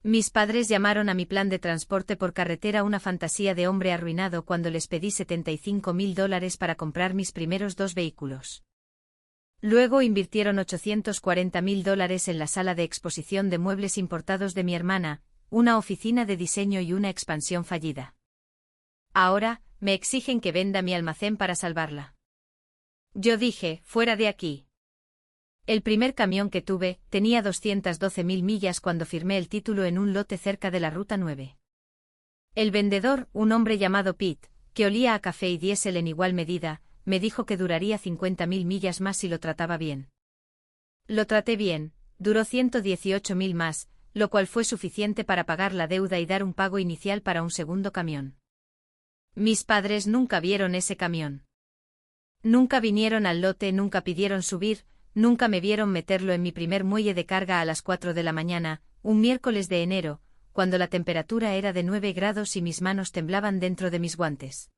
Mis padres llamaron a mi plan de transporte por carretera una fantasía de hombre arruinado cuando les pedí $75.000 para comprar mis primeros 2 vehículos. Luego invirtieron $840.000 en la sala de exposición de muebles importados de mi hermana, una oficina de diseño y una expansión fallida. Ahora, me exigen que venda mi almacén para salvarla. Yo dije, fuera de aquí. El primer camión que tuve tenía 212.000 millas cuando firmé el título en un lote cerca de la Ruta 9. El vendedor, un hombre llamado Pete, que olía a café y diésel en igual medida, me dijo que duraría 50.000 millas más si lo trataba bien. Lo traté bien, duró 118.000 más, lo cual fue suficiente para pagar la deuda y dar un pago inicial para un segundo camión. Mis padres nunca vieron ese camión. Nunca vinieron al lote, nunca pidieron subir, nunca me vieron meterlo en mi primer muelle de carga a las 4 de la mañana, un miércoles de enero, cuando la temperatura era de 9 grados y mis manos temblaban dentro de mis guantes.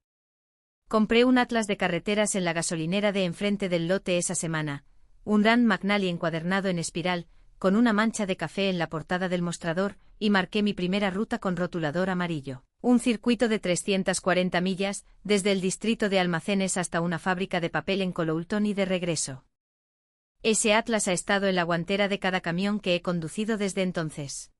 Compré un atlas de carreteras en la gasolinera de enfrente del lote esa semana, un Rand McNally encuadernado en espiral, con una mancha de café en la portada del mostrador, y marqué mi primera ruta con rotulador amarillo. Un circuito de 340 millas, desde el distrito de almacenes hasta una fábrica de papel en Coloulton y de regreso. Ese atlas ha estado en la guantera de cada camión que he conducido desde entonces.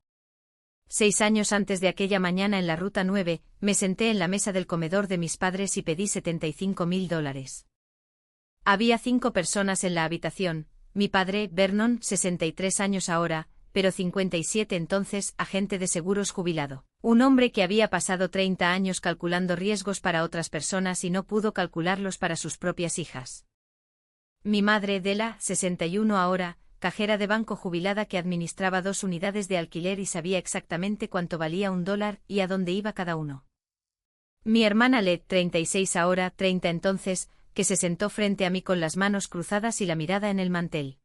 6 años antes de aquella mañana en la Ruta 9, me senté en la mesa del comedor de mis padres y pedí $75.000. Había 5 personas en la habitación, mi padre, Vernon, 63 años ahora, pero 57 entonces, agente de seguros jubilado. Un hombre que había pasado 30 años calculando riesgos para otras personas y no pudo calcularlos para sus propias hijas. Mi madre, Della, 61 ahora, cajera de banco jubilada que administraba 2 unidades de alquiler y sabía exactamente cuánto valía $1 y a dónde iba cada uno. Mi hermana Led, 36 ahora, 30 entonces, que se sentó frente a mí con las manos cruzadas y la mirada en el mantel.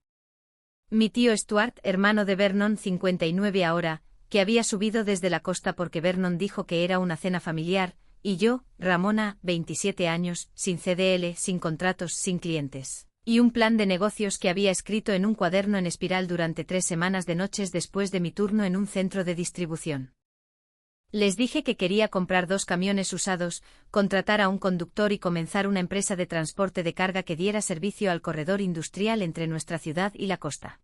Mi tío Stuart, hermano de Vernon, 59 ahora, que había subido desde la costa porque Vernon dijo que era una cena familiar, y yo, Ramona, 27 años, sin CDL, sin contratos, sin clientes. Y un plan de negocios que había escrito en un cuaderno en espiral durante 3 semanas de noches después de mi turno en un centro de distribución. Les dije que quería comprar 2 camiones usados, contratar a un conductor y comenzar una empresa de transporte de carga que diera servicio al corredor industrial entre nuestra ciudad y la costa.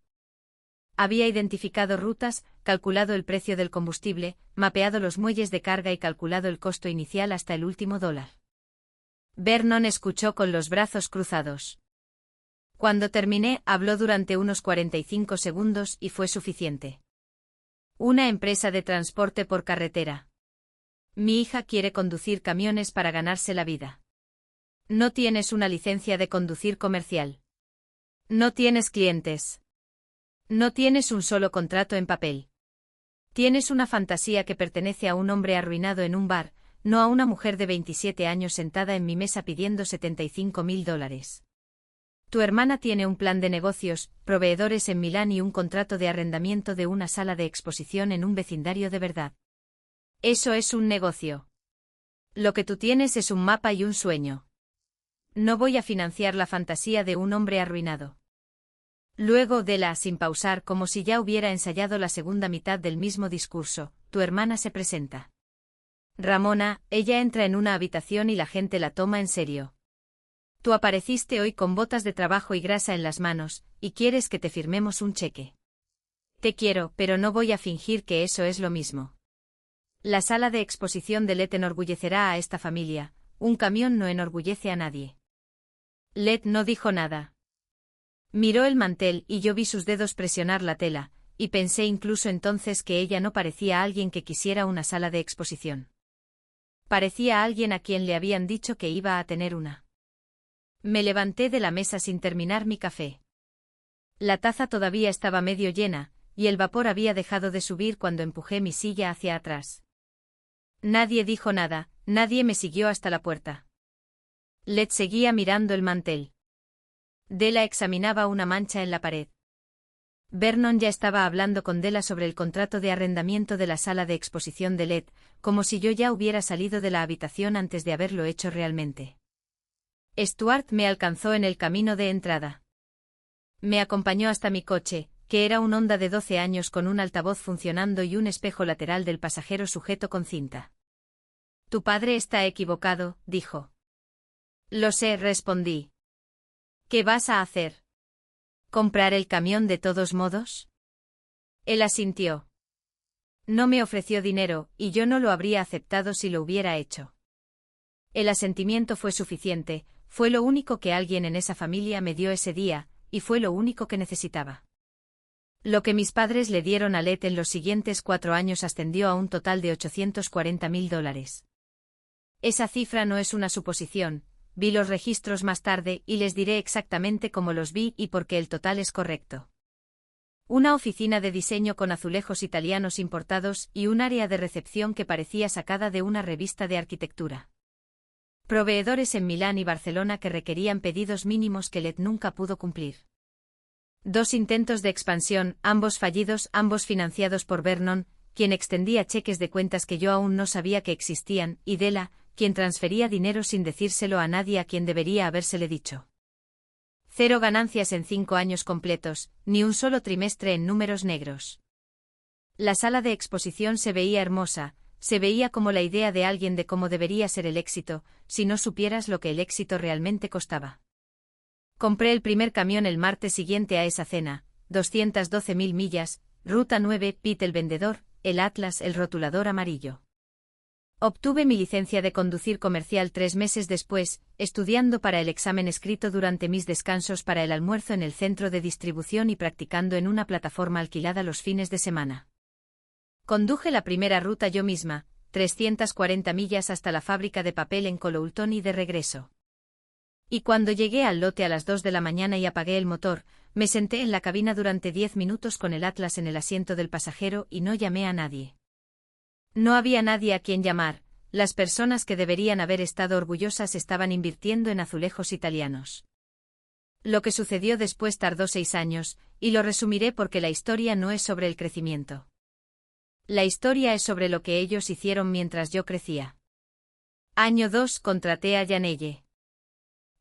Había identificado rutas, calculado el precio del combustible, mapeado los muelles de carga y calculado el costo inicial hasta el último dólar. Vernon escuchó con los brazos cruzados. Cuando terminé, habló durante unos 45 segundos y fue suficiente. Una empresa de transporte por carretera. Mi hija quiere conducir camiones para ganarse la vida. No tienes una licencia de conducir comercial. No tienes clientes. No tienes un solo contrato en papel. Tienes una fantasía que pertenece a un hombre arruinado en un bar, no a una mujer de 27 años sentada en mi mesa pidiendo $75.000. Tu hermana tiene un plan de negocios, proveedores en Milán y un contrato de arrendamiento de una sala de exposición en un vecindario de verdad. Eso es un negocio. Lo que tú tienes es un mapa y un sueño. No voy a financiar la fantasía de un hombre arruinado. Luego Della, sin pausar, como si ya hubiera ensayado la segunda mitad del mismo discurso, tu hermana se presenta. Ramona, ella entra en una habitación y la gente la toma en serio. Tú apareciste hoy con botas de trabajo y grasa en las manos, y quieres que te firmemos un cheque. Te quiero, pero no voy a fingir que eso es lo mismo. La sala de exposición de Led enorgullecerá a esta familia, un camión no enorgullece a nadie. Led no dijo nada. Miró el mantel y yo vi sus dedos presionar la tela, y pensé incluso entonces que ella no parecía alguien que quisiera una sala de exposición. Parecía alguien a quien le habían dicho que iba a tener una. Me levanté de la mesa sin terminar mi café. La taza todavía estaba medio llena, y el vapor había dejado de subir cuando empujé mi silla hacia atrás. Nadie dijo nada, nadie me siguió hasta la puerta. Led seguía mirando el mantel. Della examinaba una mancha en la pared. Vernon ya estaba hablando con Della sobre el contrato de arrendamiento de la sala de exposición de Led, como si yo ya hubiera salido de la habitación antes de haberlo hecho realmente. Stuart me alcanzó en el camino de entrada. Me acompañó hasta mi coche, que era un Honda de 12 años con un altavoz funcionando y un espejo lateral del pasajero sujeto con cinta. «Tu padre está equivocado», dijo. «Lo sé», respondí. «¿Qué vas a hacer? ¿Comprar el camión de todos modos?» Él asintió. No me ofreció dinero, y yo no lo habría aceptado si lo hubiera hecho. El asentimiento fue suficiente, fue lo único que alguien en esa familia me dio ese día, y fue lo único que necesitaba. Lo que mis padres le dieron a Led en los siguientes 4 años ascendió a un total de $840.000. Esa cifra no es una suposición, vi los registros más tarde y les diré exactamente cómo los vi y por qué el total es correcto. Una oficina de diseño con azulejos italianos importados y un área de recepción que parecía sacada de una revista de arquitectura. Proveedores en Milán y Barcelona que requerían pedidos mínimos que Led nunca pudo cumplir. 2 intentos de expansión, ambos fallidos, ambos financiados por Vernon, quien extendía cheques de cuentas que yo aún no sabía que existían, y Della, quien transfería dinero sin decírselo a nadie a quien debería habérsele dicho. 0 ganancias en 5 años completos, ni un solo trimestre en números negros. La sala de exposición se veía hermosa, se veía como la idea de alguien de cómo debería ser el éxito, si no supieras lo que el éxito realmente costaba. Compré el primer camión el martes siguiente a esa cena, 212.000 millas, Ruta 9, Pete el vendedor, el Atlas, el rotulador amarillo. Obtuve mi licencia de conducir comercial 3 meses después, estudiando para el examen escrito durante mis descansos para el almuerzo en el centro de distribución y practicando en una plataforma alquilada los fines de semana. Conduje la primera ruta yo misma, 340 millas hasta la fábrica de papel en Coloulton y de regreso. Y cuando llegué al lote a las 2 de la mañana y apagué el motor, me senté en la cabina durante 10 minutos con el Atlas en el asiento del pasajero y no llamé a nadie. No había nadie a quien llamar, las personas que deberían haber estado orgullosas estaban invirtiendo en azulejos italianos. Lo que sucedió después tardó 6 años, y lo resumiré porque la historia no es sobre el crecimiento. La historia es sobre lo que ellos hicieron mientras yo crecía. Año 2 contraté a Janelle.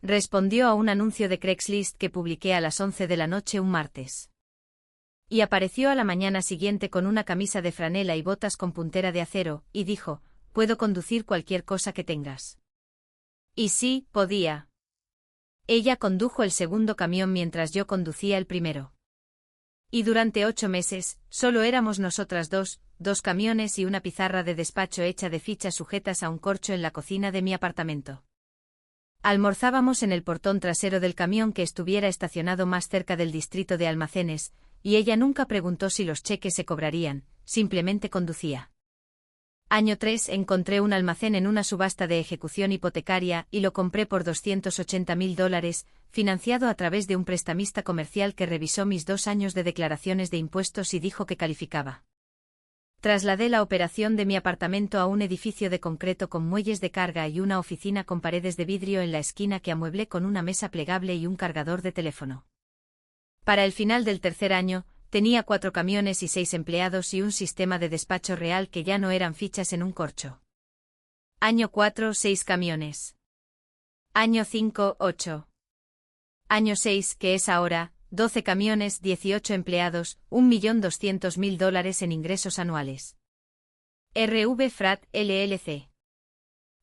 Respondió a un anuncio de Craigslist que publiqué a las 11 de la noche un martes. Y apareció a la mañana siguiente con una camisa de franela y botas con puntera de acero, y dijo, «Puedo conducir cualquier cosa que tengas». Y sí, podía. Ella condujo el segundo camión mientras yo conducía el primero. Y durante 8 meses, solo éramos nosotras 2 camiones y una pizarra de despacho hecha de fichas sujetas a un corcho en la cocina de mi apartamento. Almorzábamos en el portón trasero del camión que estuviera estacionado más cerca del distrito de almacenes, y ella nunca preguntó si los cheques se cobrarían, simplemente conducía. Año 3 encontré un almacén en una subasta de ejecución hipotecaria y lo compré por $280.000, financiado a través de un prestamista comercial que revisó mis 2 años de declaraciones de impuestos y dijo que calificaba. Trasladé la operación de mi apartamento a un edificio de concreto con muelles de carga y una oficina con paredes de vidrio en la esquina que amueblé con una mesa plegable y un cargador de teléfono. Para el final del tercer año, tenía 4 camiones y 6 empleados y un sistema de despacho real que ya no eran fichas en un corcho. Año 4, 6 camiones. Año 5, 8. Año 6, que es ahora, 12 camiones, 18 empleados, $1.200.000 en ingresos anuales. RV Frat LLC.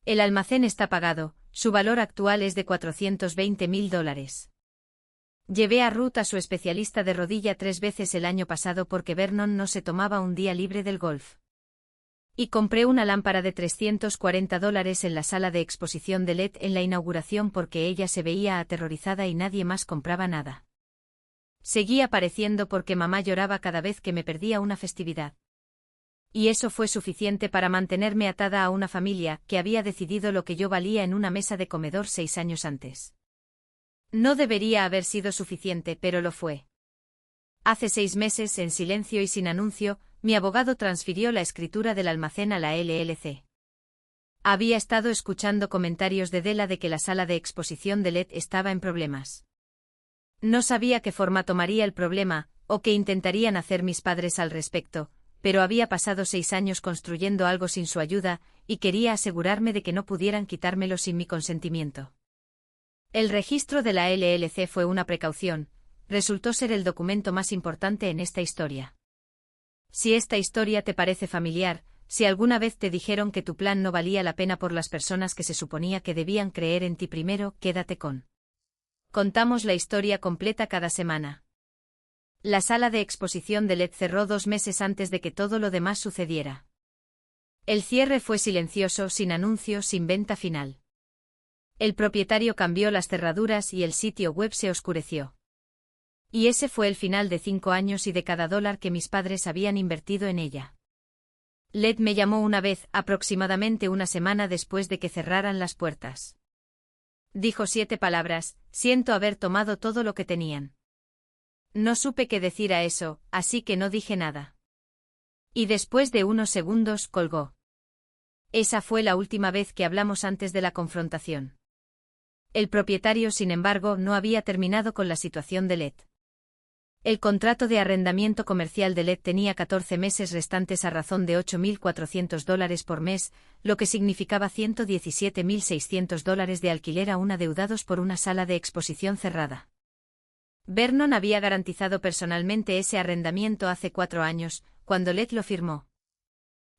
El almacén está pagado, su valor actual es de $420.000. Llevé a Ruth a su especialista de rodilla 3 veces el año pasado porque Vernon no se tomaba un día libre del golf. Y compré una lámpara de $340 en la sala de exposición de LED en la inauguración porque ella se veía aterrorizada y nadie más compraba nada. Seguí apareciendo porque mamá lloraba cada vez que me perdía una festividad. Y eso fue suficiente para mantenerme atada a una familia que había decidido lo que yo valía en una mesa de comedor 6 años antes. No debería haber sido suficiente, pero lo fue. Hace 6 meses, en silencio y sin anuncio, mi abogado transfirió la escritura del almacén a la LLC. Había estado escuchando comentarios de Della de que la sala de exposición de LED estaba en problemas. No sabía qué forma tomaría el problema, o qué intentarían hacer mis padres al respecto, pero había pasado 6 años construyendo algo sin su ayuda, y quería asegurarme de que no pudieran quitármelo sin mi consentimiento. El registro de la LLC fue una precaución, resultó ser el documento más importante en esta historia. Si esta historia te parece familiar, si alguna vez te dijeron que tu plan no valía la pena por las personas que se suponía que debían creer en ti primero, quédate con. Contamos la historia completa cada semana. La sala de exposición de LED cerró 2 meses antes de que todo lo demás sucediera. El cierre fue silencioso, sin anuncio, sin venta final. El propietario cambió las cerraduras y el sitio web se oscureció. Y ese fue el final de 5 años y de cada dólar que mis padres habían invertido en ella. LED me llamó una vez, aproximadamente una semana después de que cerraran las puertas. Dijo 7 palabras: siento haber tomado todo lo que tenían. No supe qué decir a eso, así que no dije nada. Y después de unos segundos colgó. Esa fue la última vez que hablamos antes de la confrontación. El propietario, sin embargo, no había terminado con la situación de LED. El contrato de arrendamiento comercial de LED tenía 14 meses restantes a razón de $8.400 por mes, lo que significaba $117.600 de alquiler aún adeudados por una sala de exposición cerrada. Vernon había garantizado personalmente ese arrendamiento hace 4 años, cuando LED lo firmó.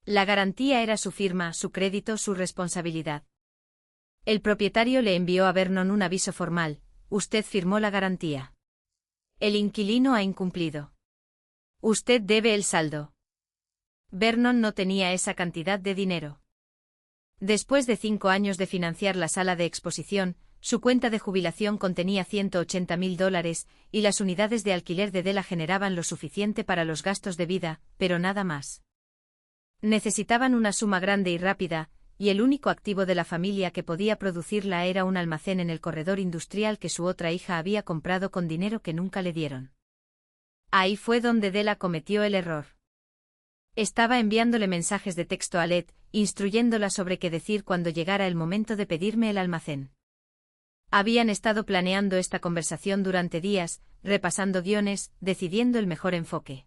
La garantía era su firma, su crédito, su responsabilidad. El propietario le envió a Vernon un aviso formal: usted firmó la garantía. El inquilino ha incumplido. Usted debe el saldo. Vernon no tenía esa cantidad de dinero. Después de 5 años de financiar la sala de exposición, su cuenta de jubilación contenía $180.000 y las unidades de alquiler de Della generaban lo suficiente para los gastos de vida, pero nada más. Necesitaban una suma grande y rápida, y el único activo de la familia que podía producirla era un almacén en el corredor industrial que su otra hija había comprado con dinero que nunca le dieron. Ahí fue donde Della cometió el error. Estaba enviándole mensajes de texto a LED, instruyéndola sobre qué decir cuando llegara el momento de pedirme el almacén. Habían estado planeando esta conversación durante días, repasando guiones, decidiendo el mejor enfoque.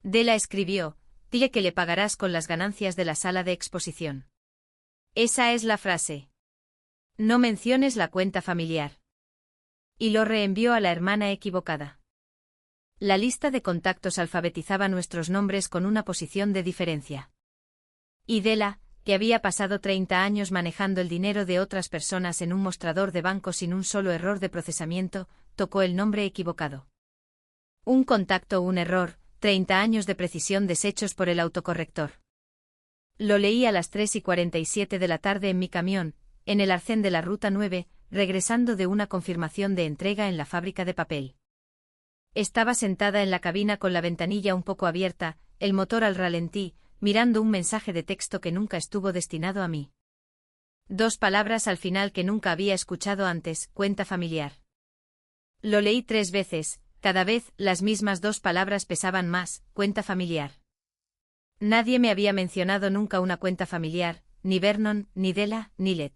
Della escribió: dile que le pagarás con las ganancias de la sala de exposición. Esa es la frase. No menciones la cuenta familiar. Y lo reenvió a la hermana equivocada. La lista de contactos alfabetizaba nuestros nombres con una posición de diferencia. Y Della, que había pasado 30 años manejando el dinero de otras personas en un mostrador de banco sin un solo error de procesamiento, tocó el nombre equivocado. Un contacto, un error, 30 años de precisión deshechos por el autocorrector. Lo leí a las 3:47 de la tarde en mi camión, en el arcén de la Ruta 9, regresando de una confirmación de entrega en la fábrica de papel. Estaba sentada en la cabina con la ventanilla un poco abierta, el motor al ralentí, mirando un mensaje de texto que nunca estuvo destinado a mí. 2 palabras al final que nunca había escuchado antes: cuenta familiar. Lo leí 3 veces, cada vez las mismas 2 palabras pesaban más: cuenta familiar. Nadie me había mencionado nunca una cuenta familiar, ni Vernon, ni Della, ni LED.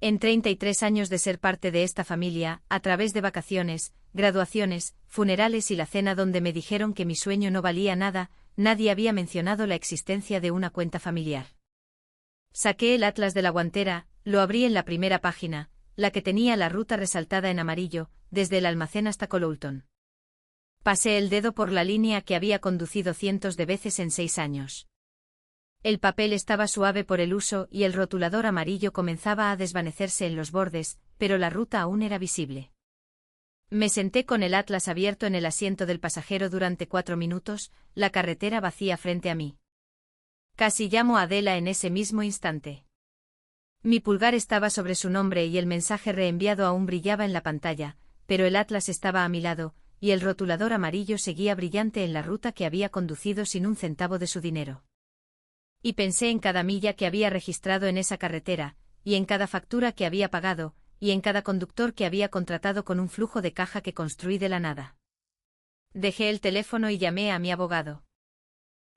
En 33 años de ser parte de esta familia, a través de vacaciones, graduaciones, funerales y la cena donde me dijeron que mi sueño no valía nada, nadie había mencionado la existencia de una cuenta familiar. Saqué el atlas de la guantera, lo abrí en la primera página, la que tenía la ruta resaltada en amarillo, desde el almacén hasta Coloulton. Pasé el dedo por la línea que había conducido cientos de veces en 6 años. El papel estaba suave por el uso y el rotulador amarillo comenzaba a desvanecerse en los bordes, pero la ruta aún era visible. Me senté con el atlas abierto en el asiento del pasajero durante 4 minutos, la carretera vacía frente a mí. Casi llamo a Della en ese mismo instante. Mi pulgar estaba sobre su nombre y el mensaje reenviado aún brillaba en la pantalla, pero el atlas estaba a mi lado, y el rotulador amarillo seguía brillante en la ruta que había conducido sin un centavo de su dinero. Y pensé en cada milla que había registrado en esa carretera, y en cada factura que había pagado, y en cada conductor que había contratado con un flujo de caja que construí de la nada. Dejé el teléfono y llamé a mi abogado.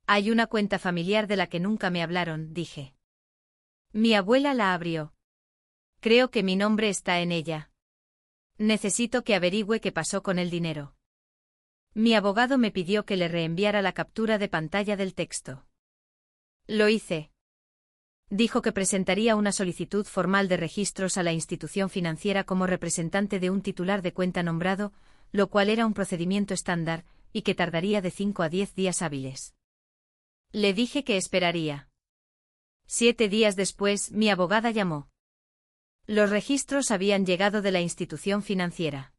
Hay una cuenta familiar de la que nunca me hablaron, dije. Mi abuela la abrió. Creo que mi nombre está en ella. Necesito que averigüe qué pasó con el dinero. Mi abogado me pidió que le reenviara la captura de pantalla del texto. Lo hice. Dijo que presentaría una solicitud formal de registros a la institución financiera como representante de un titular de cuenta nombrado, lo cual era un procedimiento estándar, y que tardaría de 5 a 10 días hábiles. Le dije que esperaría. 7 días después, mi abogada llamó. Los registros habían llegado de la institución financiera.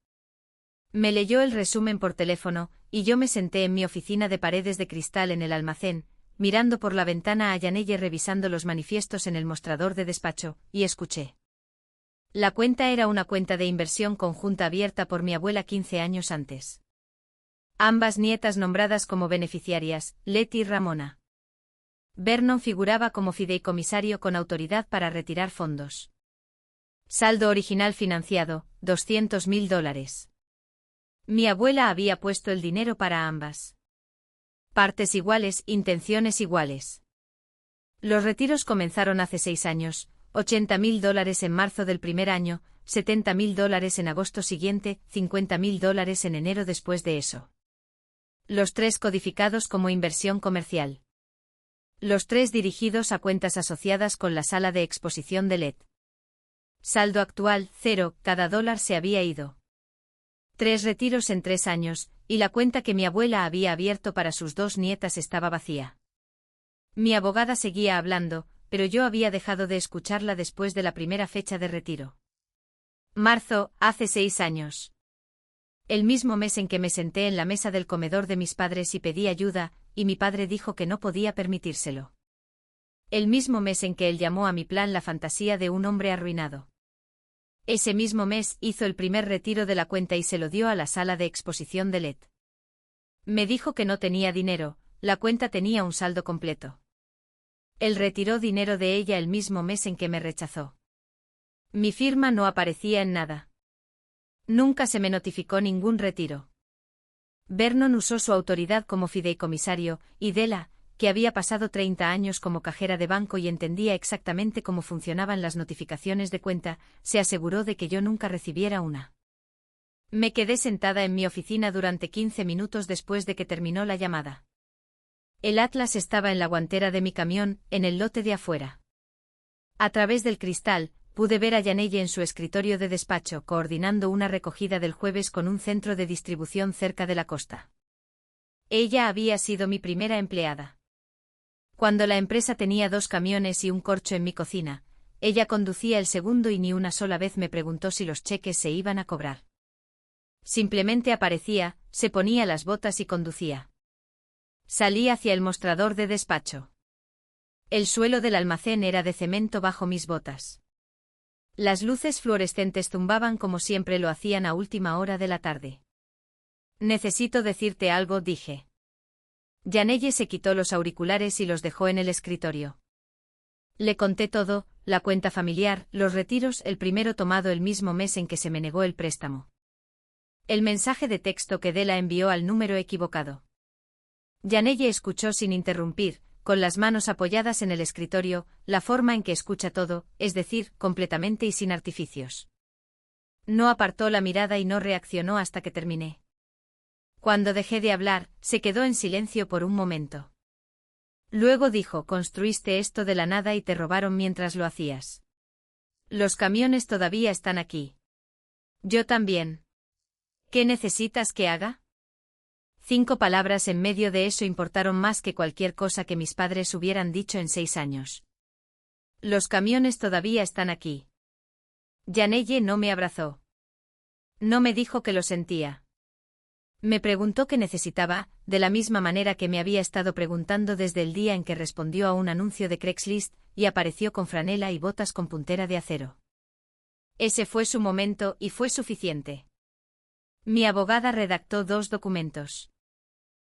Me leyó el resumen por teléfono, y yo me senté en mi oficina de paredes de cristal en el almacén, mirando por la ventana a Yanelle revisando los manifiestos en el mostrador de despacho, y escuché. La cuenta era una cuenta de inversión conjunta abierta por mi abuela 15 años antes. Ambas nietas nombradas como beneficiarias, Letty y Ramona. Vernon figuraba como fideicomisario con autoridad para retirar fondos. Saldo original financiado, $200.000. Mi abuela había puesto el dinero para ambas. Partes iguales, intenciones iguales. Los retiros comenzaron hace 6 años, $80.000 en marzo del primer año, $70.000 en agosto siguiente, $50.000 en enero después de eso. Los 3 codificados como inversión comercial. Los 3 dirigidos a cuentas asociadas con la sala de exposición de LED. Saldo actual, 0, cada dólar se había ido. 3 retiros en 3 años, y la cuenta que mi abuela había abierto para sus 2 nietas estaba vacía. Mi abogada seguía hablando, pero yo había dejado de escucharla después de la primera fecha de retiro. Marzo, hace 6 años. El mismo mes en que me senté en la mesa del comedor de mis padres y pedí ayuda, y mi padre dijo que no podía permitírselo. El mismo mes en que él llamó a mi plan la fantasía de un hombre arruinado. Ese mismo mes hizo el primer retiro de la cuenta y se lo dio a la sala de exposición de LED. Me dijo que no tenía dinero, la cuenta tenía un saldo completo. Él retiró dinero de ella el mismo mes en que me rechazó. Mi firma no aparecía en nada. Nunca se me notificó ningún retiro. Vernon usó su autoridad como fideicomisario, y Della, que había pasado 30 años como cajera de banco y entendía exactamente cómo funcionaban las notificaciones de cuenta, se aseguró de que yo nunca recibiera una. Me quedé sentada en mi oficina durante 15 minutos después de que terminó la llamada. El Atlas estaba en la guantera de mi camión, en el lote de afuera. A través del cristal, pude ver a Yanelle en su escritorio de despacho coordinando una recogida del jueves con un centro de distribución cerca de la costa. Ella había sido mi primera empleada. Cuando la empresa tenía 2 camiones y un corcho en mi cocina, ella conducía el segundo y ni una sola vez me preguntó si los cheques se iban a cobrar. Simplemente aparecía, se ponía las botas y conducía. Salí hacia el mostrador de despacho. El suelo del almacén era de cemento bajo mis botas. Las luces fluorescentes zumbaban como siempre lo hacían a última hora de la tarde. Necesito decirte algo, dije. Yanelle se quitó los auriculares y los dejó en el escritorio. Le conté todo, la cuenta familiar, los retiros, el primero tomado el mismo mes en que se me negó el préstamo. El mensaje de texto que Della envió al número equivocado. Yanelle escuchó sin interrumpir, con las manos apoyadas en el escritorio, la forma en que escucha todo, es decir, completamente y sin artificios. No apartó la mirada y no reaccionó hasta que terminé. Cuando dejé de hablar, se quedó en silencio por un momento. Luego dijo: construiste esto de la nada y te robaron mientras lo hacías. Los camiones todavía están aquí. Yo también. ¿Qué necesitas que haga? 5 palabras en medio de eso importaron más que cualquier cosa que mis padres hubieran dicho en 6 años. Los camiones todavía están aquí. Yanelle no me abrazó. No me dijo que lo sentía. Me preguntó qué necesitaba, de la misma manera que me había estado preguntando desde el día en que respondió a un anuncio de Craigslist, y apareció con franela y botas con puntera de acero. Ese fue su momento, y fue suficiente. Mi abogada redactó 2 documentos.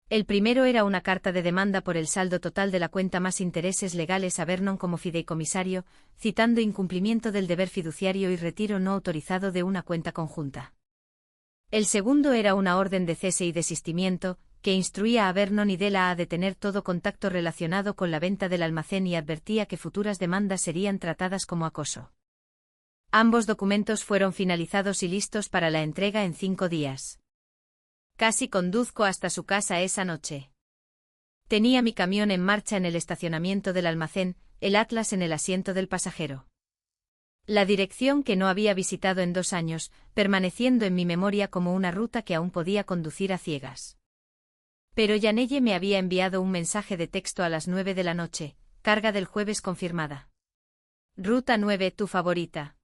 El primero era una carta de demanda por el saldo total de la cuenta más intereses legales a Vernon como fideicomisario, citando incumplimiento del deber fiduciario y retiro no autorizado de una cuenta conjunta. El segundo era una orden de cese y desistimiento, que instruía a Vernon y Della a detener todo contacto relacionado con la venta del almacén y advertía que futuras demandas serían tratadas como acoso. Ambos documentos fueron finalizados y listos para la entrega en 5 días. Casi conduzco hasta su casa esa noche. Tenía mi camión en marcha en el estacionamiento del almacén, el Atlas en el asiento del pasajero. La dirección que no había visitado en 2 años, permaneciendo en mi memoria como una ruta que aún podía conducir a ciegas. Pero Yanelle me había enviado un mensaje de texto a las 9 de la noche, carga del jueves confirmada. Ruta 9, tu favorita.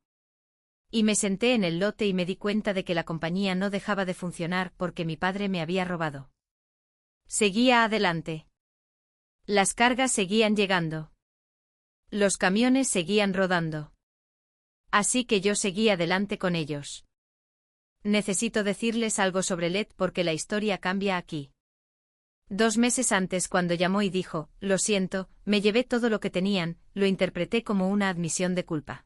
Y me senté en el lote y me di cuenta de que la compañía no dejaba de funcionar porque mi padre me había robado. Seguía adelante. Las cargas seguían llegando. Los camiones seguían rodando. Así que yo seguí adelante con ellos. Necesito decirles algo sobre Led porque la historia cambia aquí. 2 meses antes, cuando llamó y dijo, lo siento, me llevé todo lo que tenían, lo interpreté como una admisión de culpa.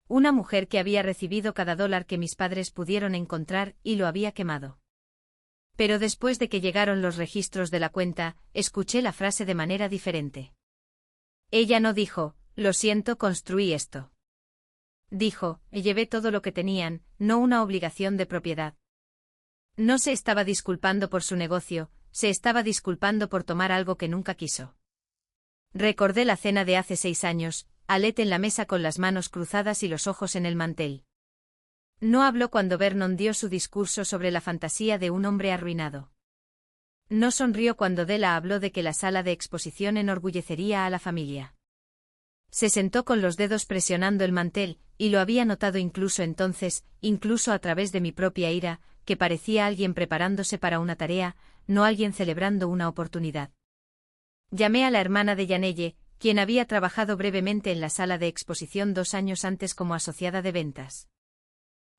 Una mujer que había recibido cada dólar que mis padres pudieron encontrar y lo había quemado. Pero después de que llegaron los registros de la cuenta, escuché la frase de manera diferente. Ella no dijo, lo siento, construí esto. Dijo, me llevé todo lo que tenían, no una obligación de propiedad. No se estaba disculpando por su negocio, se estaba disculpando por tomar algo que nunca quiso. Recordé la cena de hace 6 años, Alet en la mesa con las manos cruzadas y los ojos en el mantel. No habló cuando Vernon dio su discurso sobre la fantasía de un hombre arruinado. No sonrió cuando Della habló de que la sala de exposición enorgullecería a la familia. Se sentó con los dedos presionando el mantel, y lo había notado incluso entonces, incluso a través de mi propia ira, que parecía alguien preparándose para una tarea, no alguien celebrando una oportunidad. Llamé a la hermana de Yanelle, quien había trabajado brevemente en la sala de exposición 2 años antes como asociada de ventas.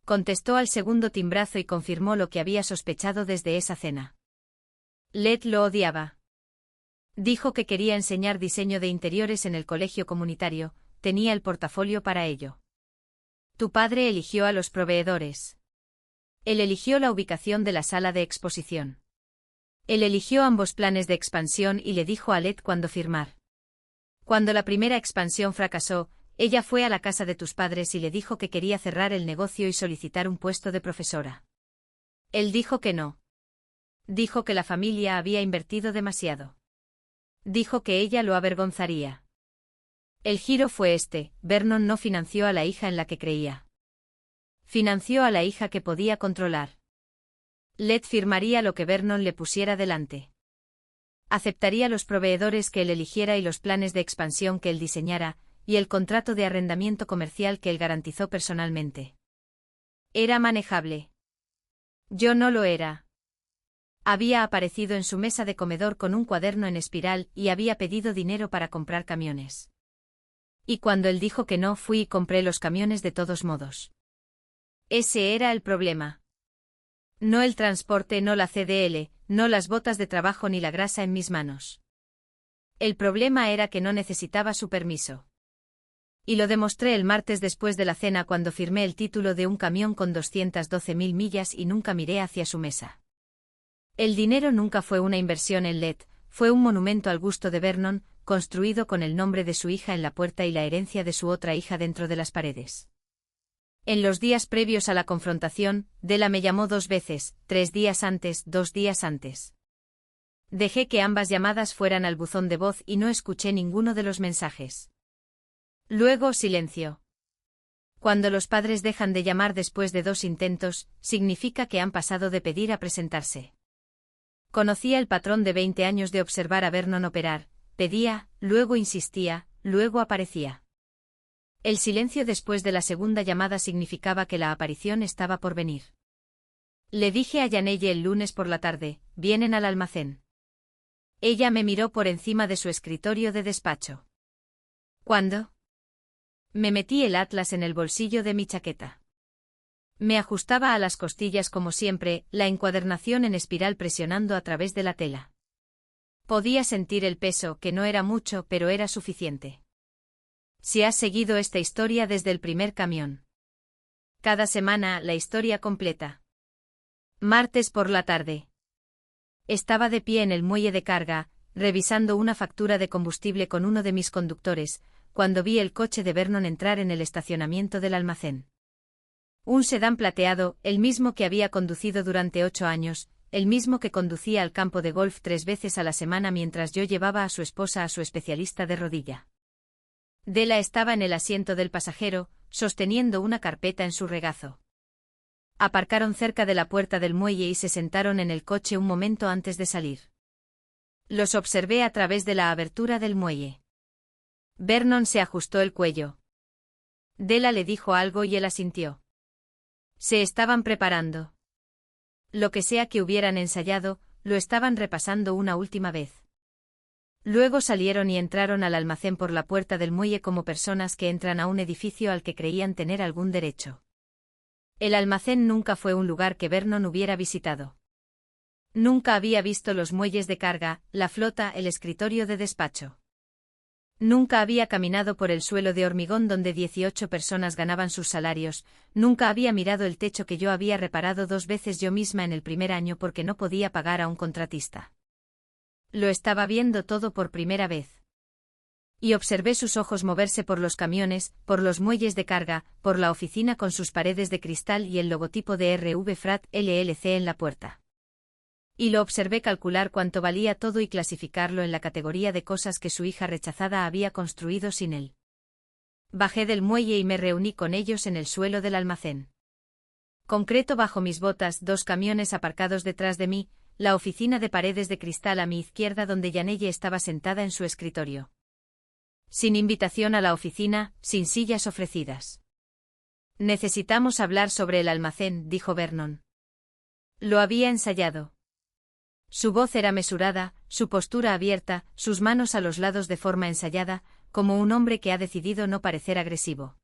Contestó al segundo timbrazo y confirmó lo que había sospechado desde esa cena. Led lo odiaba. Dijo que quería enseñar diseño de interiores en el colegio comunitario, tenía el portafolio para ello. Tu padre eligió a los proveedores. Él eligió la ubicación de la sala de exposición. Él eligió ambos planes de expansión y le dijo a Led cuándo firmar. Cuando la primera expansión fracasó, ella fue a la casa de tus padres y le dijo que quería cerrar el negocio y solicitar un puesto de profesora. Él dijo que no. Dijo que la familia había invertido demasiado. Dijo que ella lo avergonzaría. El giro fue este: Vernon no financió a la hija en la que creía. Financió a la hija que podía controlar. Led firmaría lo que Vernon le pusiera delante. Aceptaría los proveedores que él eligiera y los planes de expansión que él diseñara, y el contrato de arrendamiento comercial que él garantizó personalmente. Era manejable. Yo no lo era. Había aparecido en su mesa de comedor con un cuaderno en espiral y había pedido dinero para comprar camiones. Y cuando él dijo que no, fui y compré los camiones de todos modos. Ese era el problema. No el transporte, no la CDL, no las botas de trabajo ni la grasa en mis manos. El problema era que no necesitaba su permiso. Y lo demostré el martes después de la cena cuando firmé el título de un camión con 212.000 millas y nunca miré hacia su mesa. El dinero nunca fue una inversión en Led, fue un monumento al gusto de Vernon, construido con el nombre de su hija en la puerta y la herencia de su otra hija dentro de las paredes. En los días previos a la confrontación, Della me llamó 2 veces, 3 días antes, 2 días antes. Dejé que ambas llamadas fueran al buzón de voz y no escuché ninguno de los mensajes. Luego silencio. Cuando los padres dejan de llamar después de 2 intentos, significa que han pasado de pedir a presentarse. Conocía el patrón de 20 años de observar a Vernon operar, pedía, luego insistía, luego aparecía. El silencio después de la segunda llamada significaba que la aparición estaba por venir. Le dije a Yanelle el lunes por la tarde, vienen al almacén. Ella me miró por encima de su escritorio de despacho. ¿Cuándo? Me metí el atlas en el bolsillo de mi chaqueta. Me ajustaba a las costillas como siempre, la encuadernación en espiral presionando a través de la tela. Podía sentir el peso, que no era mucho, pero era suficiente. Si has seguido esta historia desde el primer camión. Cada semana, la historia completa. Martes por la tarde. Estaba de pie en el muelle de carga, revisando una factura de combustible con uno de mis conductores, cuando vi el coche de Vernon entrar en el estacionamiento del almacén. Un sedán plateado, el mismo que había conducido durante 8 años, el mismo que conducía al campo de golf 3 veces a la semana mientras yo llevaba a su esposa a su especialista de rodilla. Della estaba en el asiento del pasajero, sosteniendo una carpeta en su regazo. Aparcaron cerca de la puerta del muelle y se sentaron en el coche un momento antes de salir. Los observé a través de la abertura del muelle. Vernon se ajustó el cuello. Della le dijo algo y él asintió. Se estaban preparando. Lo que sea que hubieran ensayado, lo estaban repasando una última vez. Luego salieron y entraron al almacén por la puerta del muelle como personas que entran a un edificio al que creían tener algún derecho. El almacén nunca fue un lugar que Vernon hubiera visitado. Nunca había visto los muelles de carga, la flota, el escritorio de despacho. Nunca había caminado por el suelo de hormigón donde 18 personas ganaban sus salarios, nunca había mirado el techo que yo había reparado 2 veces yo misma en el primer año porque no podía pagar a un contratista. Lo estaba viendo todo por primera vez. Y observé sus ojos moverse por los camiones, por los muelles de carga, por la oficina con sus paredes de cristal y el logotipo de RV Freight LLC en la puerta. Y lo observé calcular cuánto valía todo y clasificarlo en la categoría de cosas que su hija rechazada había construido sin él. Bajé del muelle y me reuní con ellos en el suelo del almacén. Concreto bajo mis botas, 2 camiones aparcados detrás de mí, la oficina de paredes de cristal a mi izquierda donde Yanelle estaba sentada en su escritorio. Sin invitación a la oficina, sin sillas ofrecidas. Necesitamos hablar sobre el almacén, dijo Vernon. Lo había ensayado. Su voz era mesurada, su postura abierta, sus manos a los lados de forma ensayada, como un hombre que ha decidido no parecer agresivo.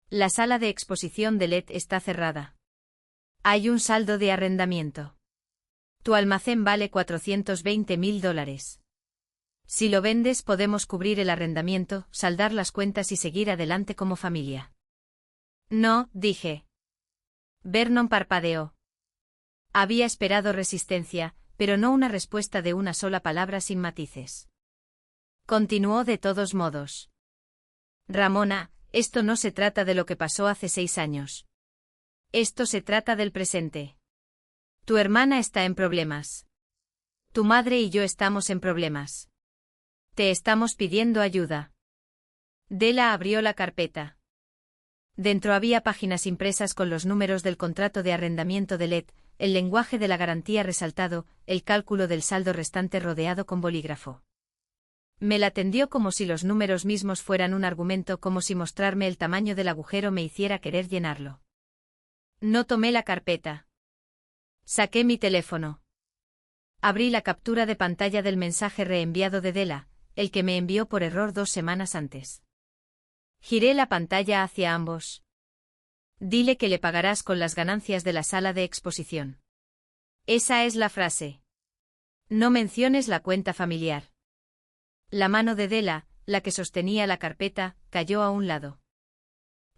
La sala de exposición de LED está cerrada. Hay un saldo de arrendamiento. Tu almacén vale $420.000. Si lo vendes podemos cubrir el arrendamiento, saldar las cuentas y seguir adelante como familia. No, dije. Vernon parpadeó. Había esperado resistencia, pero no una respuesta de una sola palabra sin matices. Continuó de todos modos. Ramona, esto no se trata de lo que pasó hace 6 años. Esto se trata del presente. Tu hermana está en problemas. Tu madre y yo estamos en problemas. Te estamos pidiendo ayuda. Della abrió la carpeta. Dentro había páginas impresas con los números del contrato de arrendamiento de LED, el lenguaje de la garantía resaltado, el cálculo del saldo restante rodeado con bolígrafo. Me la tendió como si los números mismos fueran un argumento, como si mostrarme el tamaño del agujero me hiciera querer llenarlo. No tomé la carpeta. Saqué mi teléfono. Abrí la captura de pantalla del mensaje reenviado de Della, el que me envió por error 2 semanas antes. Giré la pantalla hacia ambos. Dile que le pagarás con las ganancias de la sala de exposición. Esa es la frase. No menciones la cuenta familiar. La mano de Della, la que sostenía la carpeta, cayó a un lado.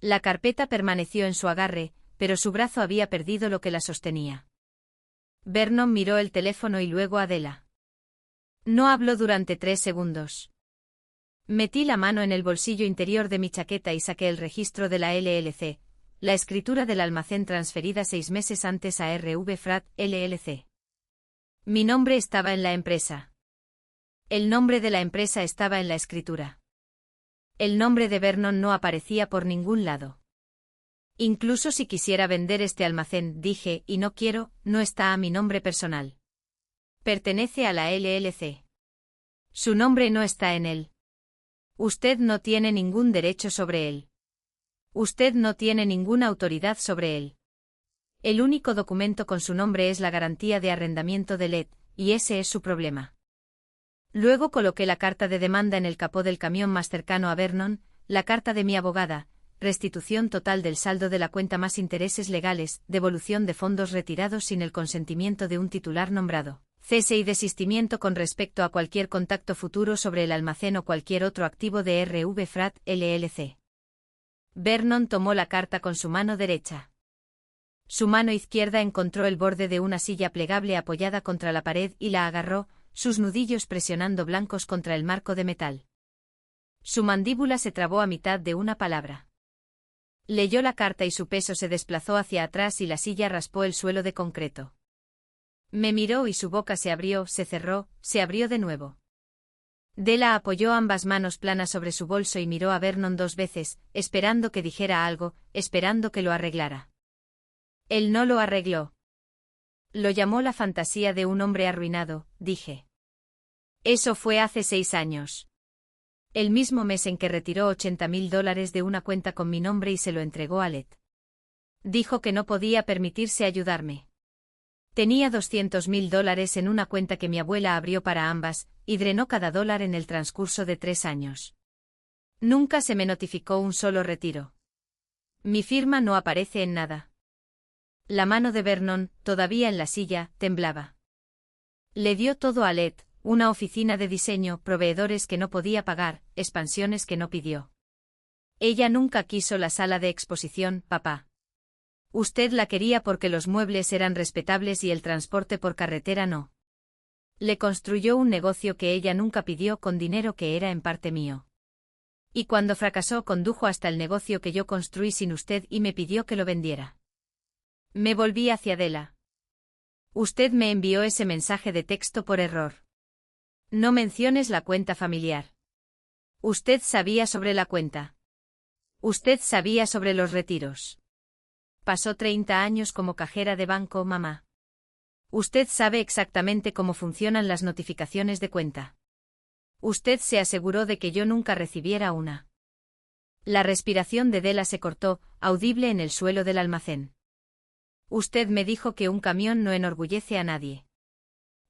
La carpeta permaneció en su agarre, pero su brazo había perdido lo que la sostenía. Vernon miró el teléfono y luego a Della. No habló durante 3 segundos. Metí la mano en el bolsillo interior de mi chaqueta y saqué el registro de la LLC, la escritura del almacén transferida 6 meses antes a RV Freight LLC. Mi nombre estaba en la empresa. El nombre de la empresa estaba en la escritura. El nombre de Vernon no aparecía por ningún lado. Incluso si quisiera vender este almacén, dije, y no quiero, no está a mi nombre personal. Pertenece a la LLC. Su nombre no está en él. Usted no tiene ningún derecho sobre él. Usted no tiene ninguna autoridad sobre él. El único documento con su nombre es la garantía de arrendamiento de LED, y ese es su problema. Luego coloqué la carta de demanda en el capó del camión más cercano a Vernon, la carta de mi abogada, restitución total del saldo de la cuenta más intereses legales, devolución de fondos retirados sin el consentimiento de un titular nombrado, cese y desistimiento con respecto a cualquier contacto futuro sobre el almacén o cualquier otro activo de RV Freight LLC. Vernon tomó la carta con su mano derecha. Su mano izquierda encontró el borde de una silla plegable apoyada contra la pared y la agarró, sus nudillos presionando blancos contra el marco de metal. Su mandíbula se trabó a mitad de una palabra. Leyó la carta y su peso se desplazó hacia atrás y la silla raspó el suelo de concreto. Me miró y su boca se abrió, se cerró, se abrió de nuevo. Della apoyó ambas manos planas sobre su bolso y miró a Vernon 2 veces, esperando que dijera algo, esperando que lo arreglara. Él no lo arregló. Lo llamó la fantasía de un hombre arruinado, dije. Eso fue hace 6 años. El mismo mes en que retiró $80.000 de una cuenta con mi nombre y se lo entregó a Led. Dijo que no podía permitirse ayudarme. Tenía $200.000 en una cuenta que mi abuela abrió para ambas, y drenó cada dólar en el transcurso de 3 años. Nunca se me notificó un solo retiro. Mi firma no aparece en nada. La mano de Vernon, todavía en la silla, temblaba. Le dio todo a Led, una oficina de diseño, proveedores que no podía pagar, expansiones que no pidió. Ella nunca quiso la sala de exposición, papá. Usted la quería porque los muebles eran respetables y el transporte por carretera no. Le construyó un negocio que ella nunca pidió con dinero que era en parte mío. Y cuando fracasó condujo hasta el negocio que yo construí sin usted y me pidió que lo vendiera. Me volví hacia Della. Usted me envió ese mensaje de texto por error. No menciones la cuenta familiar. Usted sabía sobre la cuenta. Usted sabía sobre los retiros. Pasó 30 años como cajera de banco, mamá. Usted sabe exactamente cómo funcionan las notificaciones de cuenta. Usted se aseguró de que yo nunca recibiera una. La respiración de Della se cortó, audible en el suelo del almacén. Usted me dijo que un camión no enorgullece a nadie.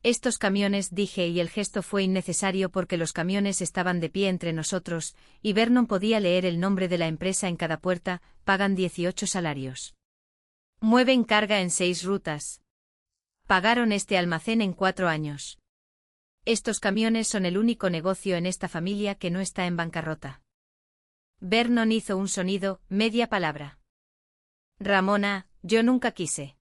Estos camiones, dije, y el gesto fue innecesario porque los camiones estaban de pie entre nosotros, y Vernon podía leer el nombre de la empresa en cada puerta, pagan 18 salarios. Mueven carga en 6 rutas. Pagaron este almacén en 4 años. Estos camiones son el único negocio en esta familia que no está en bancarrota. Vernon hizo un sonido, media palabra. Ramona, yo nunca quise.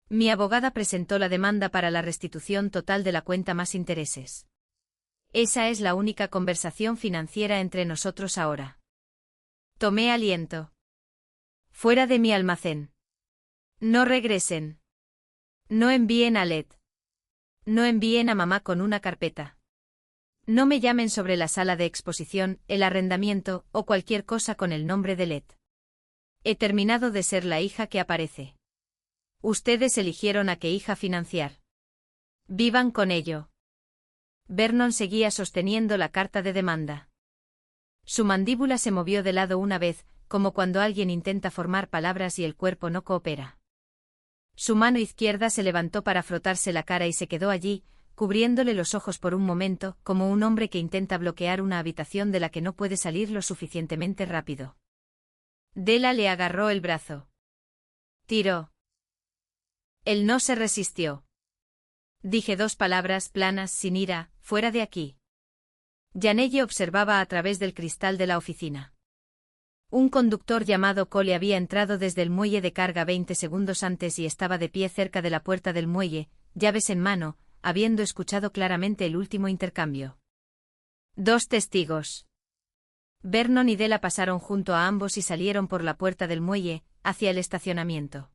Mi abogada presentó la demanda para la restitución total de la cuenta más intereses. Esa es la única conversación financiera entre nosotros ahora. Tomé aliento. Fuera de mi almacén. No regresen. No envíen a Led. No envíen a mamá con una carpeta. No me llamen sobre la sala de exposición, el arrendamiento, o cualquier cosa con el nombre de Led. He terminado de ser la hija que aparece. Ustedes eligieron a qué hija financiar. Vivan con ello. Vernon seguía sosteniendo la carta de demanda. Su mandíbula se movió de lado una vez, como cuando alguien intenta formar palabras y el cuerpo no coopera. Su mano izquierda se levantó para frotarse la cara y se quedó allí, cubriéndole los ojos por un momento, como un hombre que intenta bloquear una habitación de la que no puede salir lo suficientemente rápido. Della le agarró el brazo. Tiró. Él no se resistió. Dije 2 palabras planas, sin ira, fuera de aquí. Janelle observaba a través del cristal de la oficina. Un conductor llamado Cole había entrado desde el muelle de carga 20 segundos antes y estaba de pie cerca de la puerta del muelle, llaves en mano, habiendo escuchado claramente el último intercambio. 2 testigos. Vernon y Della pasaron junto a ambos y salieron por la puerta del muelle, hacia el estacionamiento.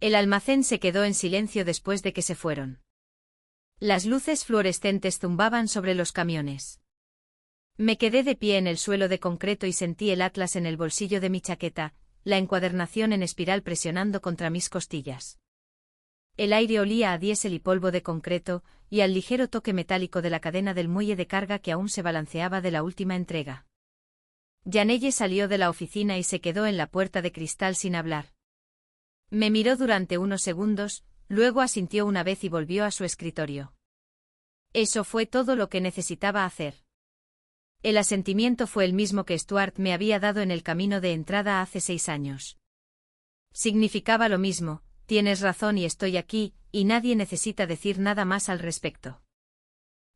El almacén se quedó en silencio después de que se fueron. Las luces fluorescentes zumbaban sobre los camiones. Me quedé de pie en el suelo de concreto y sentí el atlas en el bolsillo de mi chaqueta, la encuadernación en espiral presionando contra mis costillas. El aire olía a diésel y polvo de concreto, y al ligero toque metálico de la cadena del muelle de carga que aún se balanceaba de la última entrega. Janelle salió de la oficina y se quedó en la puerta de cristal sin hablar. Me miró durante unos segundos, luego asintió una vez y volvió a su escritorio. Eso fue todo lo que necesitaba hacer. El asentimiento fue el mismo que Stuart me había dado en el camino de entrada hace 6 años. Significaba lo mismo, tienes razón y estoy aquí, y nadie necesita decir nada más al respecto.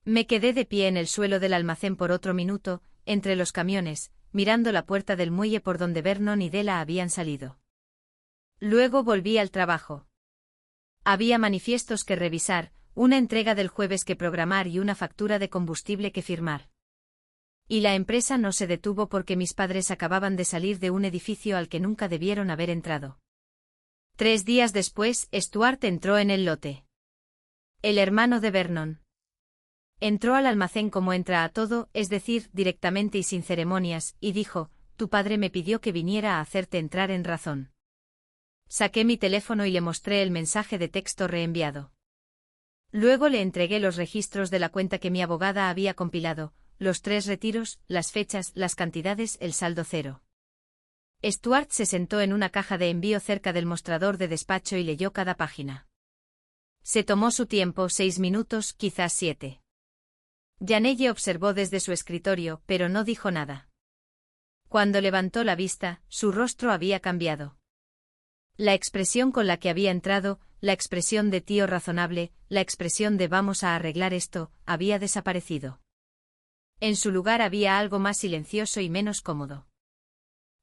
Me quedé de pie en el suelo del almacén por otro minuto, entre los camiones, mirando la puerta del muelle por donde Vernon y Della habían salido. Luego volví al trabajo. Había manifiestos que revisar, una entrega del jueves que programar y una factura de combustible que firmar. Y la empresa no se detuvo porque mis padres acababan de salir de un edificio al que nunca debieron haber entrado. 3 días después, Stuart entró en el lote. El hermano de Vernon. Entró al almacén como entra a todo, es decir, directamente y sin ceremonias, y dijo, tu padre me pidió que viniera a hacerte entrar en razón. Saqué mi teléfono y le mostré el mensaje de texto reenviado. Luego le entregué los registros de la cuenta que mi abogada había compilado, los 3 retiros, las fechas, las cantidades, el saldo cero. Stuart se sentó en una caja de envío cerca del mostrador de despacho y leyó cada página. Se tomó su tiempo, 6 minutos, quizás 7. Janelle observó desde su escritorio, pero no dijo nada. Cuando levantó la vista, su rostro había cambiado. La expresión con la que había entrado, la expresión de tío razonable, la expresión de vamos a arreglar esto, había desaparecido. En su lugar había algo más silencioso y menos cómodo.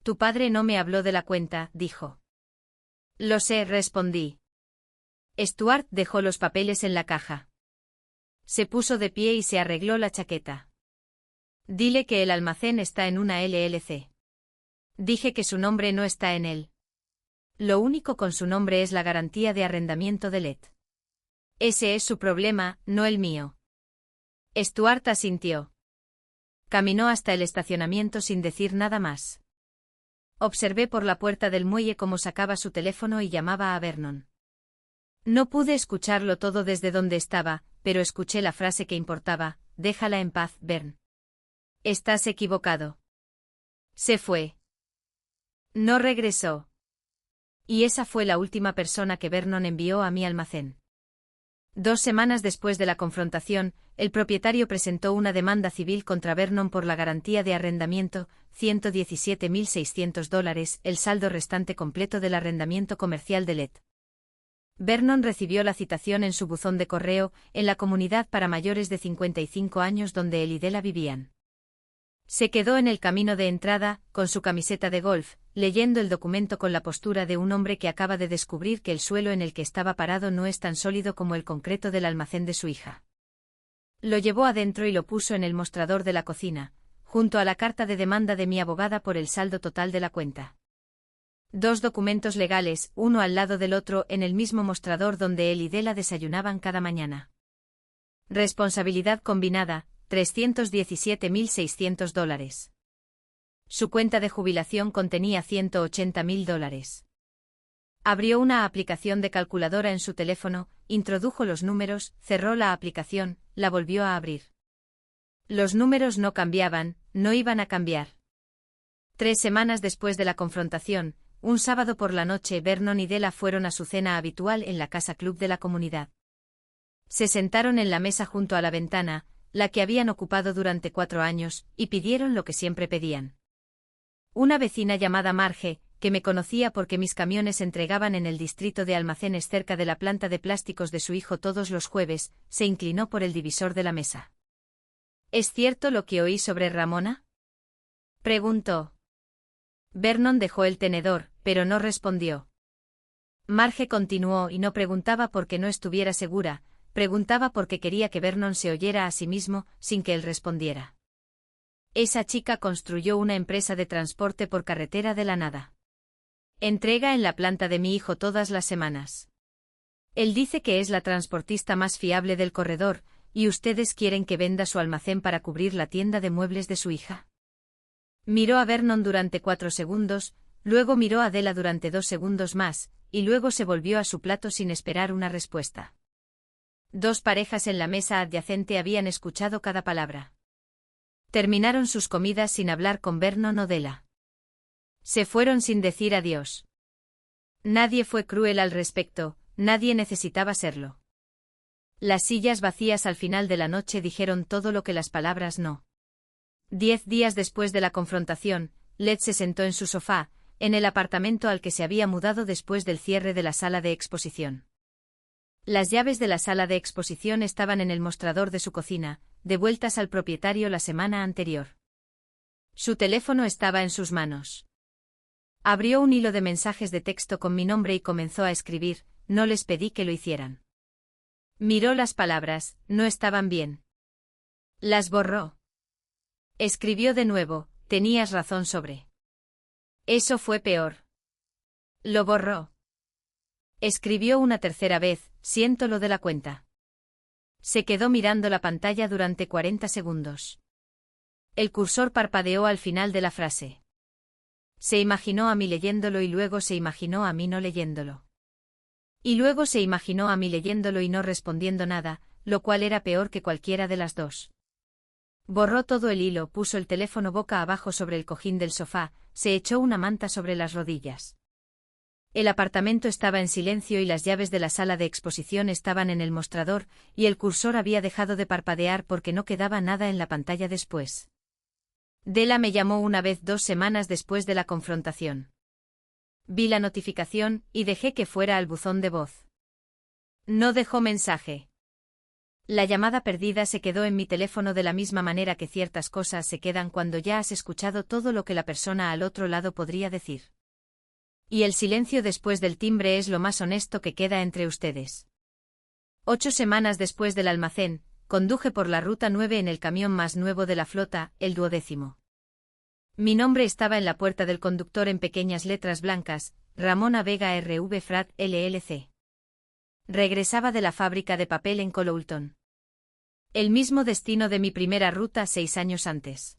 Tu padre no me habló de la cuenta, dijo. Lo sé, respondí. Stuart dejó los papeles en la caja. Se puso de pie y se arregló la chaqueta. Dile que el almacén está en una LLC. Dije que su nombre no está en él. Lo único con su nombre es la garantía de arrendamiento de LED. Ese es su problema, no el mío. Stuart asintió. Caminó hasta el estacionamiento sin decir nada más. Observé por la puerta del muelle cómo sacaba su teléfono y llamaba a Vernon. No pude escucharlo todo desde donde estaba, pero escuché la frase que importaba, déjala en paz, Vern. Estás equivocado. Se fue. No regresó. Y esa fue la última persona que Vernon envió a mi almacén. 2 semanas después de la confrontación, el propietario presentó una demanda civil contra Vernon por la garantía de arrendamiento, $117.600, el saldo restante completo del arrendamiento comercial de LED. Vernon recibió la citación en su buzón de correo, en la comunidad para mayores de 55 años donde él y Della vivían. Se quedó en el camino de entrada, con su camiseta de golf, leyendo el documento con la postura de un hombre que acaba de descubrir que el suelo en el que estaba parado no es tan sólido como el concreto del almacén de su hija. Lo llevó adentro y lo puso en el mostrador de la cocina, junto a la carta de demanda de mi abogada por el saldo total de la cuenta. 2 documentos legales, uno al lado del otro en el mismo mostrador donde él y Della desayunaban cada mañana. Responsabilidad combinada, $317.600. Su cuenta de jubilación contenía $180.000. Abrió una aplicación de calculadora en su teléfono, introdujo los números, cerró la aplicación, la volvió a abrir. Los números no cambiaban, no iban a cambiar. 3 semanas después de la confrontación, un sábado por la noche Vernon y Della fueron a su cena habitual en la casa club de la comunidad. Se sentaron en la mesa junto a la ventana, la que habían ocupado durante 4 años, y pidieron lo que siempre pedían. Una vecina llamada Marge, que me conocía porque mis camiones entregaban en el distrito de almacenes cerca de la planta de plásticos de su hijo todos los jueves, se inclinó por el divisor de la mesa. ¿Es cierto lo que oí sobre Ramona?, preguntó. Vernon dejó el tenedor, pero no respondió. Marge continuó y no preguntaba porque no estuviera segura, preguntaba porque quería que Vernon se oyera a sí mismo, sin que él respondiera. Esa chica construyó una empresa de transporte por carretera de la nada. Entrega en la planta de mi hijo todas las semanas. Él dice que es la transportista más fiable del corredor, ¿y ustedes quieren que venda su almacén para cubrir la tienda de muebles de su hija? Miró a Vernon durante 4 segundos, luego miró a Della durante 2 segundos más, y luego se volvió a su plato sin esperar una respuesta. 2 parejas en la mesa adyacente habían escuchado cada palabra. Terminaron sus comidas sin hablar con Vernon o Della. Se fueron sin decir adiós. Nadie fue cruel al respecto, nadie necesitaba serlo. Las sillas vacías al final de la noche dijeron todo lo que las palabras no. 10 días después de la confrontación, Led se sentó en su sofá, en el apartamento al que se había mudado después del cierre de la sala de exposición. Las llaves de la sala de exposición estaban en el mostrador de su cocina, devueltas al propietario la semana anterior. Su teléfono estaba en sus manos. Abrió un hilo de mensajes de texto con mi nombre y comenzó a escribir, no les pedí que lo hicieran. Miró las palabras, no estaban bien. Las borró. Escribió de nuevo, tenías razón sobre. Eso fue peor. Lo borró. Escribió una tercera vez, siento lo de la cuenta. Se quedó mirando la pantalla durante 40 segundos. El cursor parpadeó al final de la frase. Se imaginó a mí leyéndolo y luego se imaginó a mí no leyéndolo. Y luego se imaginó a mí leyéndolo y no respondiendo nada, lo cual era peor que cualquiera de las dos. Borró todo el hilo, puso el teléfono boca abajo sobre el cojín del sofá, se echó una manta sobre las rodillas. El apartamento estaba en silencio y las llaves de la sala de exposición estaban en el mostrador, y el cursor había dejado de parpadear porque no quedaba nada en la pantalla después. Della me llamó una vez 2 semanas después de la confrontación. Vi la notificación y dejé que fuera al buzón de voz. No dejó mensaje. La llamada perdida se quedó en mi teléfono de la misma manera que ciertas cosas se quedan cuando ya has escuchado todo lo que la persona al otro lado podría decir. Y el silencio después del timbre es lo más honesto que queda entre ustedes. 8 semanas después del almacén, conduje por la ruta 9 en el camión más nuevo de la flota, el 12º. Mi nombre estaba en la puerta del conductor en pequeñas letras blancas, Ramona Vega RV Frat LLC. Regresaba de la fábrica de papel en Coloughton. El mismo destino de mi primera ruta 6 años antes.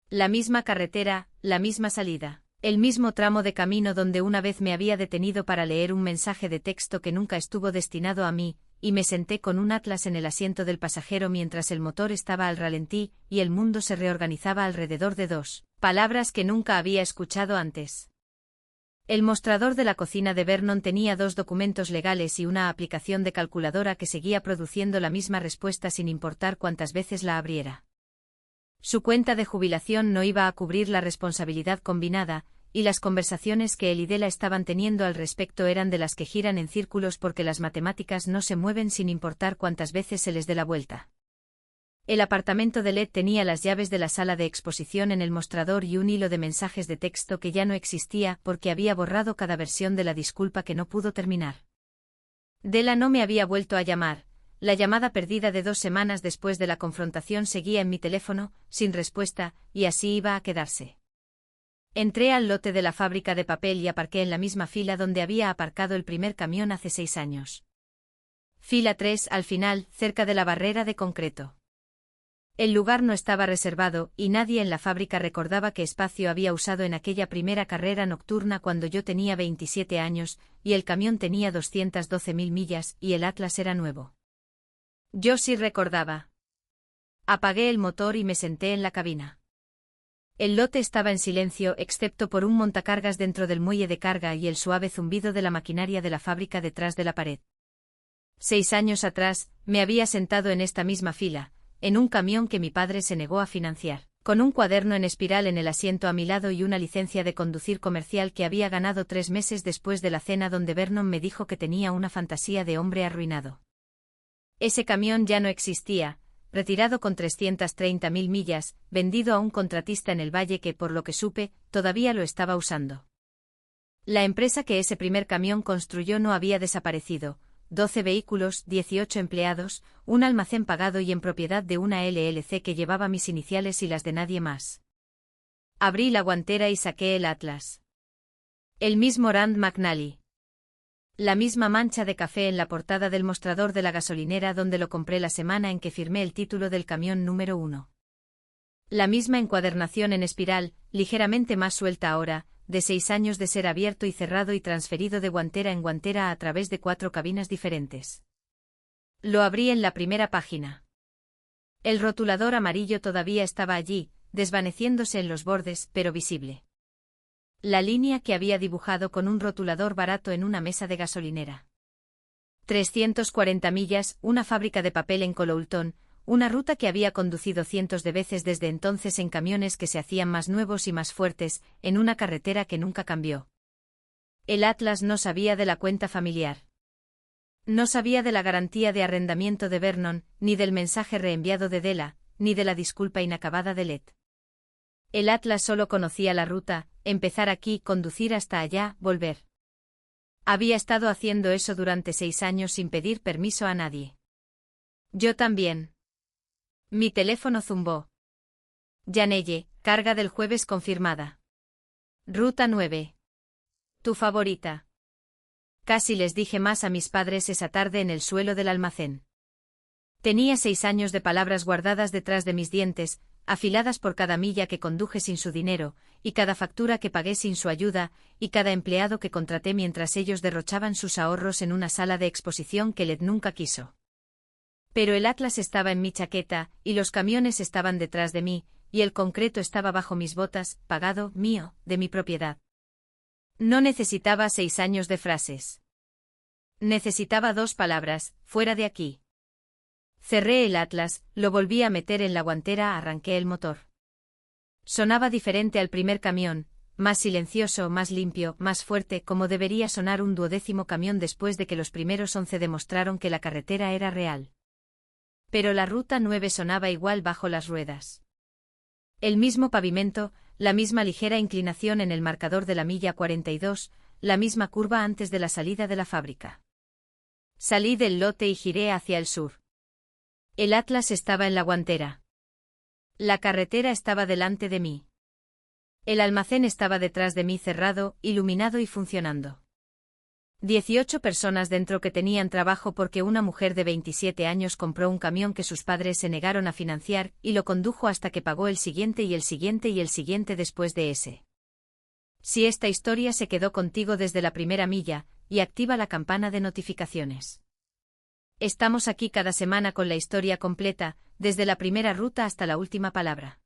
La misma carretera, la misma salida. El mismo tramo de camino donde una vez me había detenido para leer un mensaje de texto que nunca estuvo destinado a mí, y me senté con un atlas en el asiento del pasajero mientras el motor estaba al ralentí y el mundo se reorganizaba alrededor de 2 palabras que nunca había escuchado antes. El mostrador de la cocina de Vernon tenía 2 documentos legales y una aplicación de calculadora que seguía produciendo la misma respuesta sin importar cuántas veces la abriera. Su cuenta de jubilación no iba a cubrir la responsabilidad combinada, y las conversaciones que él y Della estaban teniendo al respecto eran de las que giran en círculos porque las matemáticas no se mueven sin importar cuántas veces se les dé la vuelta. El apartamento de Led tenía las llaves de la sala de exposición en el mostrador y un hilo de mensajes de texto que ya no existía porque había borrado cada versión de la disculpa que no pudo terminar. Della no me había vuelto a llamar. La llamada perdida de 2 semanas después de la confrontación seguía en mi teléfono, sin respuesta, y así iba a quedarse. Entré al lote de la fábrica de papel y aparqué en la misma fila donde había aparcado el primer camión hace 6 años. Fila 3 al final, cerca de la barrera de concreto. El lugar no estaba reservado, y nadie en la fábrica recordaba qué espacio había usado en aquella primera carrera nocturna cuando yo tenía 27 años, y el camión tenía 212.000 millas, y el Atlas era nuevo. Yo sí recordaba. Apagué el motor y me senté en la cabina. El lote estaba en silencio excepto por un montacargas dentro del muelle de carga y el suave zumbido de la maquinaria de la fábrica detrás de la pared. 6 años atrás, me había sentado en esta misma fila, en un camión que mi padre se negó a financiar, con un cuaderno en espiral en el asiento a mi lado y una licencia de conducir comercial que había ganado 3 meses después de la cena donde Vernon me dijo que tenía una fantasía de hombre arruinado. Ese camión ya no existía, retirado con 330.000 millas, vendido a un contratista en el valle que, por lo que supe, todavía lo estaba usando. La empresa que ese primer camión construyó no había desaparecido, 12 vehículos, 18 empleados, un almacén pagado y en propiedad de una LLC que llevaba mis iniciales y las de nadie más. Abrí la guantera y saqué el Atlas. El mismo Rand McNally. La misma mancha de café en la portada del mostrador de la gasolinera donde lo compré la semana en que firmé el título del camión número 1. La misma encuadernación en espiral, ligeramente más suelta ahora, de 6 años de ser abierto y cerrado y transferido de guantera en guantera a través de 4 cabinas diferentes. Lo abrí en la primera página. El rotulador amarillo todavía estaba allí, desvaneciéndose en los bordes, pero visible. La línea que había dibujado con un rotulador barato en una mesa de gasolinera. 340 millas, una fábrica de papel en Coloughton, una ruta que había conducido cientos de veces desde entonces en camiones que se hacían más nuevos y más fuertes, en una carretera que nunca cambió. El Atlas no sabía de la cuenta familiar. No sabía de la garantía de arrendamiento de Vernon, ni del mensaje reenviado de Della, ni de la disculpa inacabada de Led. El Atlas solo conocía la ruta, empezar aquí, conducir hasta allá, volver. Había estado haciendo eso durante 6 años sin pedir permiso a nadie. Yo también. Mi teléfono zumbó. Janelle, carga del jueves confirmada. Ruta 9. Tu favorita. Casi les dije más a mis padres esa tarde en el suelo del almacén. Tenía 6 años de palabras guardadas detrás de mis dientes, afiladas por cada milla que conduje sin su dinero, y cada factura que pagué sin su ayuda, y cada empleado que contraté mientras ellos derrochaban sus ahorros en una sala de exposición que Led nunca quiso. Pero el Atlas estaba en mi chaqueta, y los camiones estaban detrás de mí, y el concreto estaba bajo mis botas, pagado, mío, de mi propiedad. No necesitaba 6 años de frases. Necesitaba 2 palabras: fuera de aquí. Cerré el Atlas, lo volví a meter en la guantera, arranqué el motor. Sonaba diferente al primer camión, más silencioso, más limpio, más fuerte, como debería sonar un 12º camión después de que los primeros 11 demostraron que la carretera era real. Pero la ruta 9 sonaba igual bajo las ruedas. El mismo pavimento, la misma ligera inclinación en el marcador de la milla 42, la misma curva antes de la salida de la fábrica. Salí del lote y giré hacia el sur. El Atlas estaba en la guantera. La carretera estaba delante de mí. El almacén estaba detrás de mí, cerrado, iluminado y funcionando. 18 personas dentro que tenían trabajo porque una mujer de 27 años compró un camión que sus padres se negaron a financiar y lo condujo hasta que pagó el siguiente y el siguiente y el siguiente después de ese. Si esta historia se quedó contigo desde la primera milla, y activa la campana de notificaciones. Estamos aquí cada semana con la historia completa, desde la primera ruta hasta la última palabra.